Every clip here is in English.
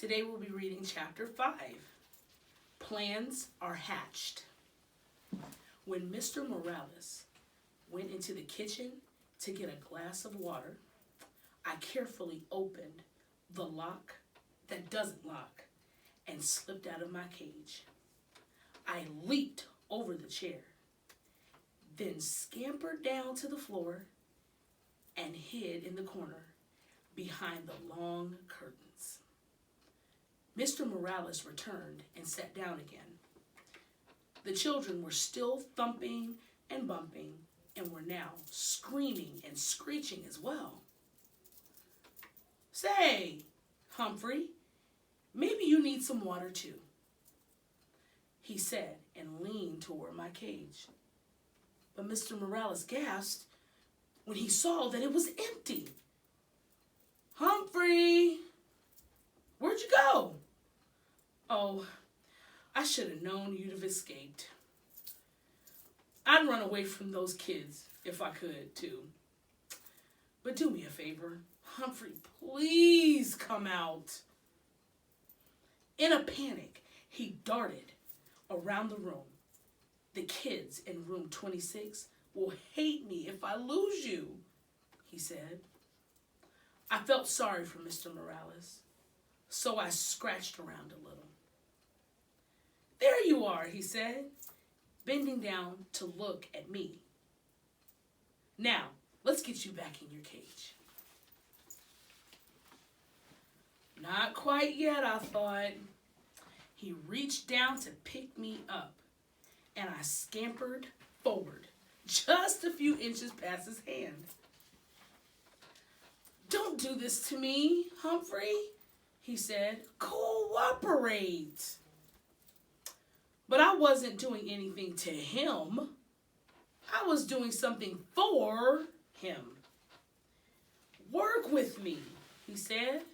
Today we'll be reading chapter 5. Plans are hatched. When Mr. Morales went into the kitchen to get a glass of water, I carefully opened the lock that doesn't lock and slipped out of my cage. I leaped over the chair, then scampered down to the floor and hid in the corner behind the long curtains. Mr. Morales returned and sat down again. The children were still thumping and bumping and were now screaming and screeching as well. "Say, Humphrey, maybe you need some water too," he said and leaned toward my cage. But Mr. Morales gasped when he saw that it was empty. "Humphrey, where'd you go?" "Oh, I should have known you'd have escaped. I'd run away from those kids if I could, too. But do me a favor. Humphrey, please come out." In a panic, he darted around the room. "The kids in room 26 will hate me if I lose you," he said. I felt sorry for Mr. Morales, so I scratched around a little. "There you are," he said, bending down to look at me. "Now, let's get you back in your cage." Not quite yet, I thought. He reached down to pick me up, and I scampered forward, just a few inches past his hand. "Don't do this to me, Humphrey," he said. "Cooperate." But I wasn't doing anything to him. I was doing something for him. "Work with me," he said.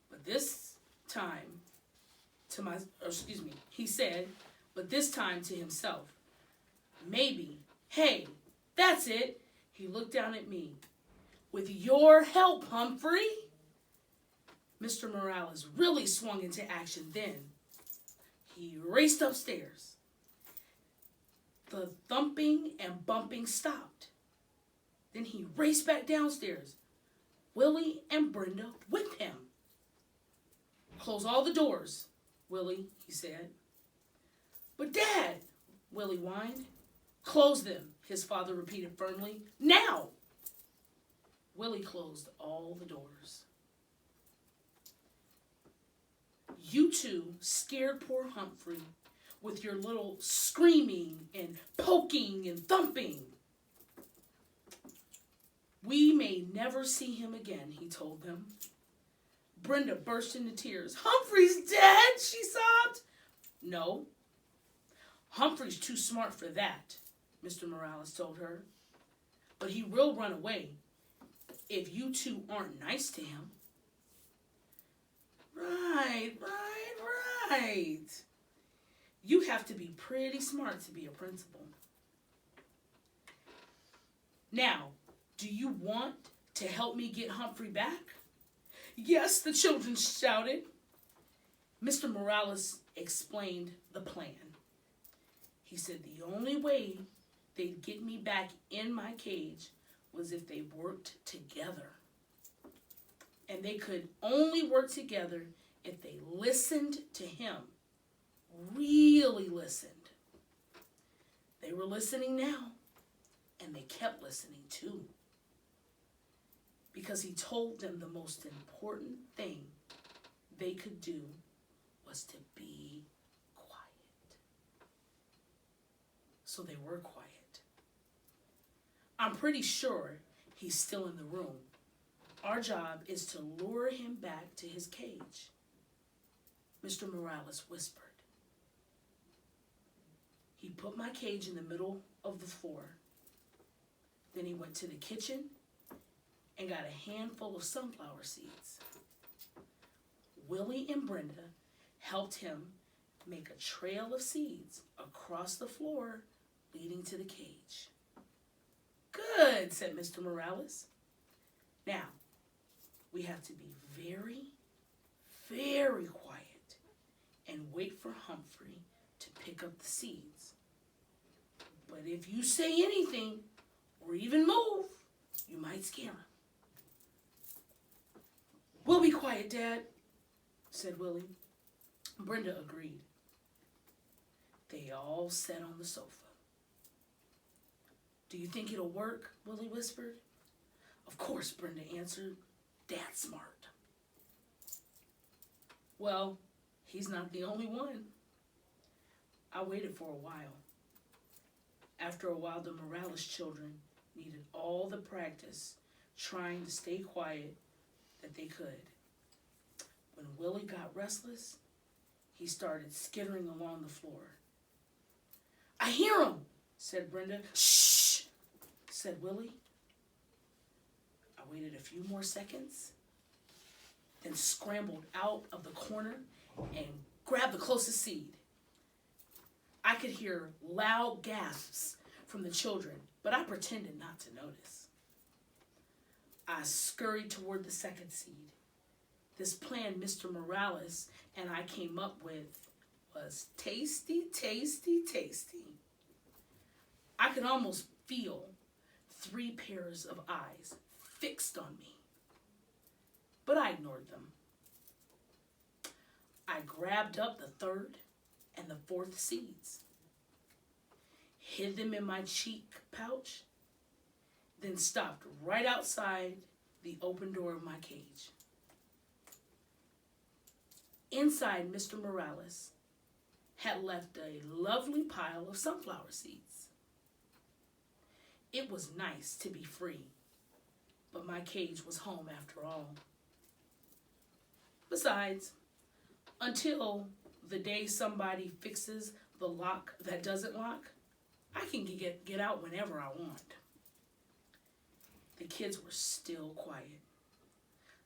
But this time he said, but this time to himself. "Maybe, hey, that's it." He looked down at me. "With your help, Humphrey." Mr. Morales really swung into action then. He raced upstairs. The thumping and bumping stopped. Then he raced back downstairs, Willie and Brenda with him. "Close all the doors, Willie," he said. "But Dad," Willie whined. "Close them," his father repeated firmly. "Now!" Willie closed all the doors. "You two scared poor Humphrey with your little screaming and poking and thumping. We may never see him again," he told them. Brenda burst into tears. "Humphrey's dead," she sobbed. "No, Humphrey's too smart for that," Mr. Morales told her. "But he will run away if you two aren't nice to him." Right. You have to be pretty smart to be a principal. "Now, do you want to help me get Humphrey back?" "Yes," the children shouted. Mr. Morales explained the plan. He said the only way they'd get me back in my cage was if they worked together. And they could only work together if they listened to him. Really listened. They were listening now, and they kept listening too. Because he told them the most important thing they could do was to be quiet. So they were quiet. I'm pretty sure he's still in the room. Our job is to lure him back to his cage, Mr. Morales whispered. He put my cage in the middle of the floor. Then he went to the kitchen and got a handful of sunflower seeds. Willie and Brenda helped him make a trail of seeds across the floor leading to the cage. "Good," said Mr. Morales. "Now, we have to be very, very quiet and wait for Humphrey to pick up the seeds. But if you say anything or even move, you might scare him. We'll be quiet, Dad, said Willie. Brenda agreed. They all sat on the sofa. Do you think it'll work? Willie whispered. Of course, Brenda answered. Dad's smart. Well, he's not the only one. I waited for a while. After a while, the Morales children needed all the practice trying to stay quiet that they could. When Willie got restless, he started skittering along the floor. I hear him, said Brenda. Shh, said Willie. I waited a few more seconds, then scrambled out of the corner and grabbed the closest seed. I could hear loud gasps from the children, but I pretended not to notice. I scurried toward the second seed. This plan Mr. Morales and I came up with was tasty, tasty, tasty. I could almost feel 3 pairs of eyes fixed on me, but I ignored them. I grabbed up the 3rd and the 4th seeds, hid them in my cheek pouch, then stopped right outside the open door of my cage. Inside, Mr. Morales had left a lovely pile of sunflower seeds. It was nice to be free, but my cage was home after all. Besides, until the day somebody fixes the lock that doesn't lock, I can get out whenever I want. The kids were still quiet,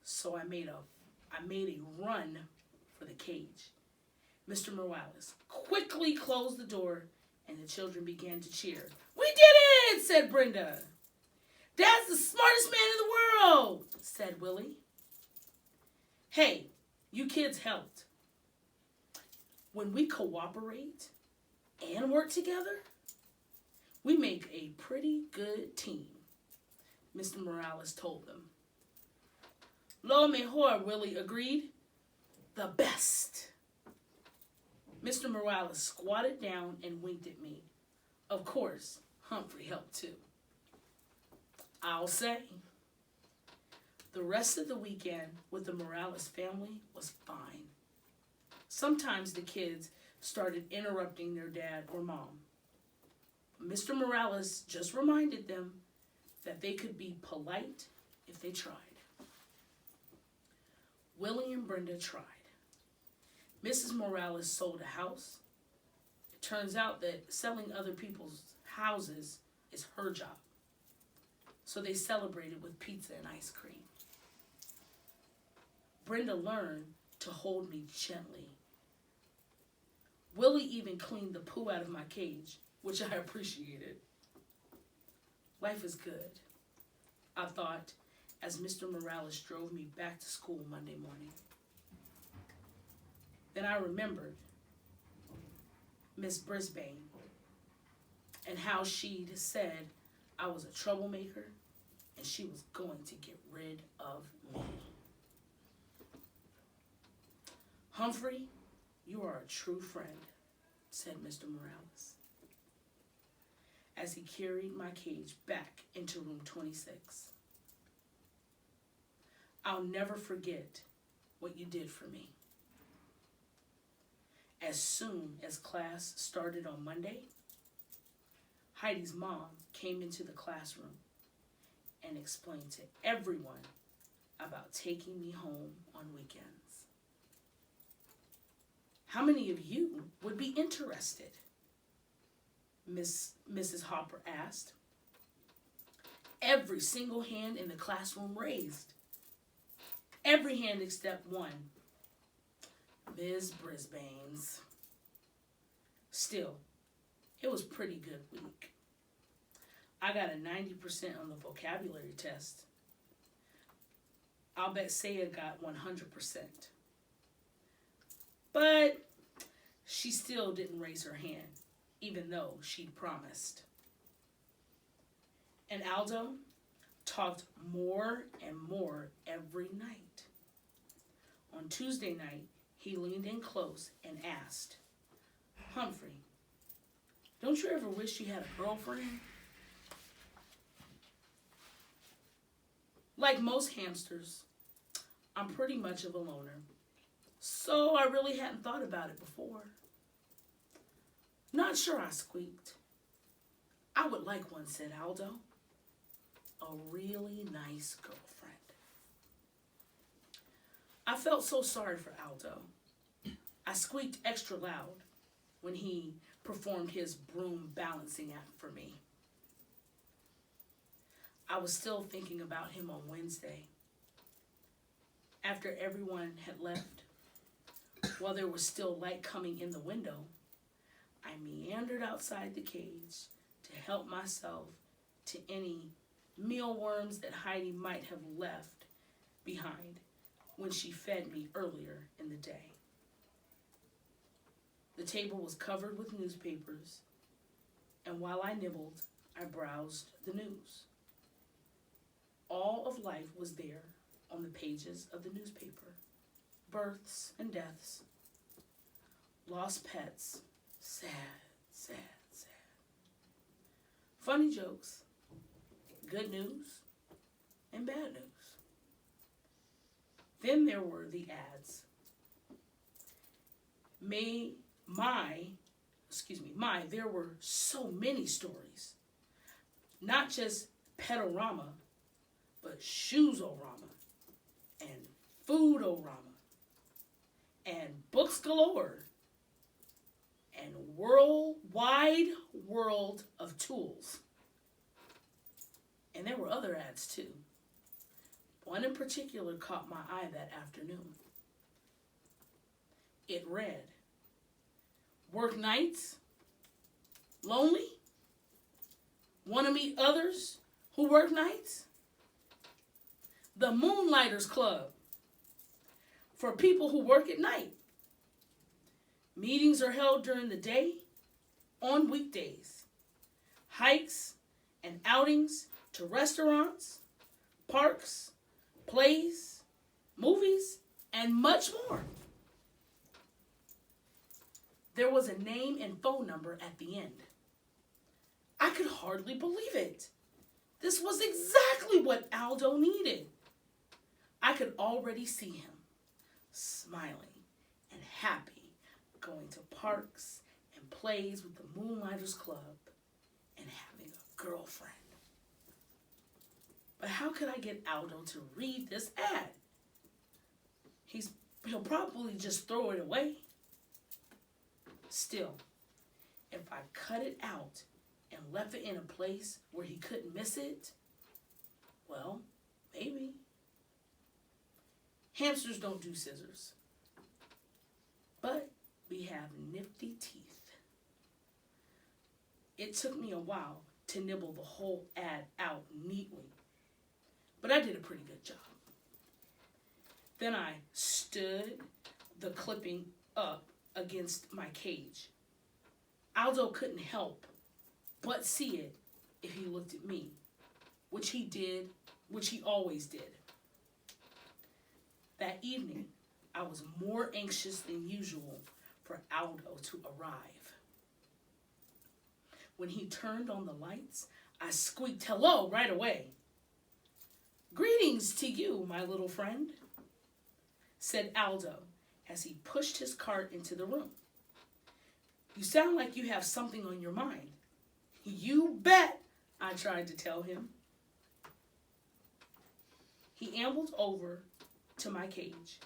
so I made a run for the cage. Mr. Morales quickly closed the door, and the children began to cheer. We did it, said Brenda. Dad's the smartest man in the world, said Willie. Hey, you kids helped. When we cooperate and work together, we make a pretty good team, Mr. Morales told them. Lo mejor, Willie agreed. The best. Mr. Morales squatted down and winked at me. Of course, Humphrey helped too. I'll say. The rest of the weekend with the Morales family was fine. Sometimes the kids started interrupting their dad or mom. Mr. Morales just reminded them that they could be polite if they tried. Willie and Brenda tried. Mrs. Morales sold a house. It turns out that selling other people's houses is her job. So they celebrated with pizza and ice cream. Brenda learned to hold me gently. Willie even cleaned the poo out of my cage, which I appreciated. Life is good, I thought, as Mr. Morales drove me back to school Monday morning. Then I remembered Miss Brisbane and how she'd said I was a troublemaker and she was going to get rid of me. Humphrey, you are a true friend, said Mr. Morales, as he carried my cage back into room 26. I'll never forget what you did for me. As soon as class started on Monday, Heidi's mom came into the classroom and explained to everyone about taking me home on weekends. How many of you would be interested? Mrs. Hopper asked. Every single hand in the classroom raised. Every hand except one. Ms. Brisbane's. Still, it was a pretty good week. I got a 90% on the vocabulary test. I'll bet Saya got 100%. But she still didn't raise her hand, even though she'd promised. And Aldo talked more and more every night. On Tuesday night, he leaned in close and asked, Humphrey, don't you ever wish you had a girlfriend? Like most hamsters, I'm pretty much of a loner. So I really hadn't thought about it before. Not sure, I squeaked. I would like one, said Aldo. A really nice girlfriend. I felt so sorry for Aldo. I squeaked extra loud when he performed his broom balancing act for me. I was still thinking about him on Wednesday. After everyone had left, while there was still light coming in the window, I meandered outside the cage to help myself to any mealworms that Heidi might have left behind when she fed me earlier in the day. The table was covered with newspapers, and while I nibbled, I browsed the news. All of life was there on the pages of the newspaper. Births and deaths, lost pets, sad, sad, sad. Funny jokes, good news, and bad news. Then there were the ads. There were so many stories. Not just Petorama, but Shoesorama, and Foodorama, and Books Galore, and Wide World of Tools. And there were other ads too. One in particular caught my eye that afternoon. It read, work nights? Lonely? Want to meet others who work nights? The Moonlighters Club for people who work at night. Meetings are held during the day on weekdays. Hikes and outings to restaurants, parks, plays, movies, and much more. There was a name and phone number at the end. I could hardly believe it. This was exactly what Aldo needed. I could already see him, smiling and happy, going to parks and plays with the Moonlighters Club and having a girlfriend. But how could I get Aldo to read this ad? He'll probably just throw it away. Still, if I cut it out and left it in a place where he couldn't miss it, well, maybe. Hamsters don't do scissors, but we have nifty teeth. It took me a while to nibble the whole ad out neatly, but I did a pretty good job. Then I stood the clipping up against my cage. Aldo couldn't help but see it if he looked at me, which he always did. That evening, I was more anxious than usual for Aldo to arrive. When he turned on the lights, I squeaked hello right away. Greetings to you, my little friend, said Aldo as he pushed his cart into the room. You sound like you have something on your mind. You bet, I tried to tell him. He ambled over to my cage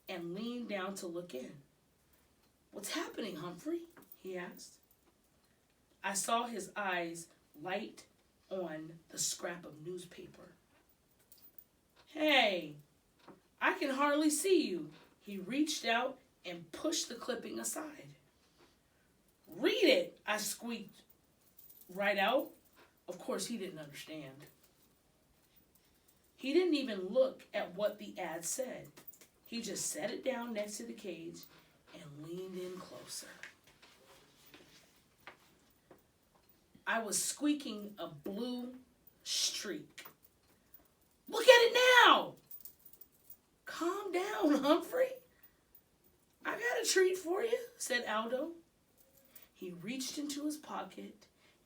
and leaned down to look in. What's happening, Humphrey? He asked. I saw his eyes light on the scrap of newspaper. Hey, I can hardly see you. He reached out and pushed the clipping aside. Read it, I squeaked right out. Of course, he didn't understand. He didn't even look at what the ad said. He just set it down next to the cage and leaned in closer. I was squeaking a blue streak. Look at it now! Calm down, Humphrey. I got a treat for you, said Aldo. He reached into his pocket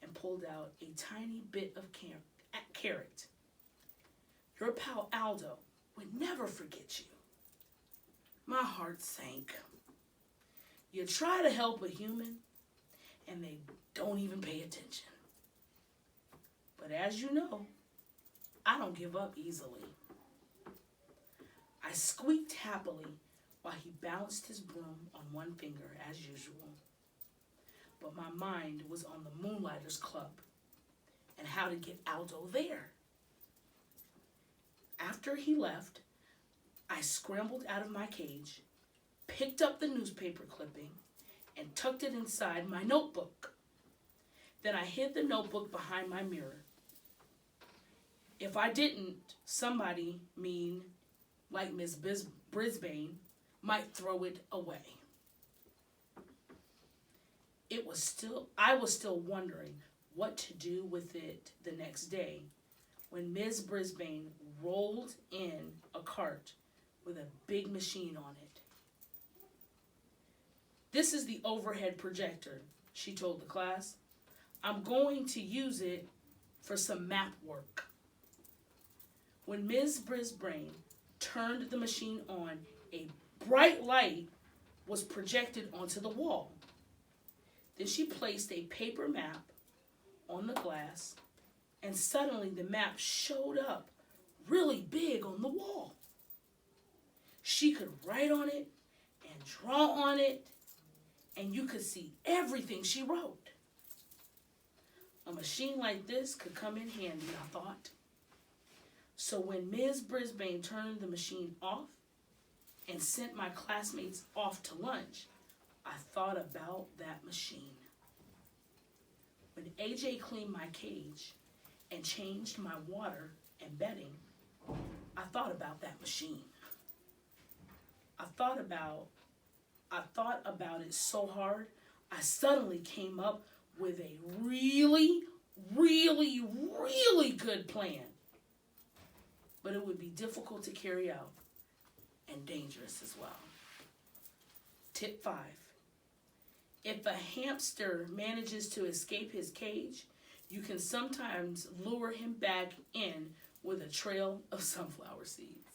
and pulled out a tiny bit of carrot. Your pal Aldo would never forget you. My heart sank. You try to help a human, and they don't even pay attention. But as you know, I don't give up easily. I squeaked happily while he balanced his broom on one finger as usual. But my mind was on the Moonlighters Club and how to get Aldo there. After he left, I scrambled out of my cage, picked up the newspaper clipping, and tucked it inside my notebook. Then I hid the notebook behind my mirror. If I didn't, somebody mean, like Miss Brisbane, might throw it away. I was still wondering what to do with it the next day when Ms. Brisbane rolled in a cart with a big machine on it. This is the overhead projector, she told the class. I'm going to use it for some map work. When Ms. Brisbane turned the machine on, a bright light was projected onto the wall. Then she placed a paper map on the glass, and suddenly the map showed up really big on the wall. She could write on it and draw on it, and you could see everything she wrote. A machine like this could come in handy, I thought. So when Ms. Brisbane turned the machine off and sent my classmates off to lunch, I thought about that machine. When AJ cleaned my cage and changed my water and bedding, I thought about that machine. I thought about it so hard, I suddenly came up with a really, really, really good plan. But it would be difficult to carry out and dangerous as well. Tip 5. If a hamster manages to escape his cage, you can sometimes lure him back in with a trail of sunflower seeds.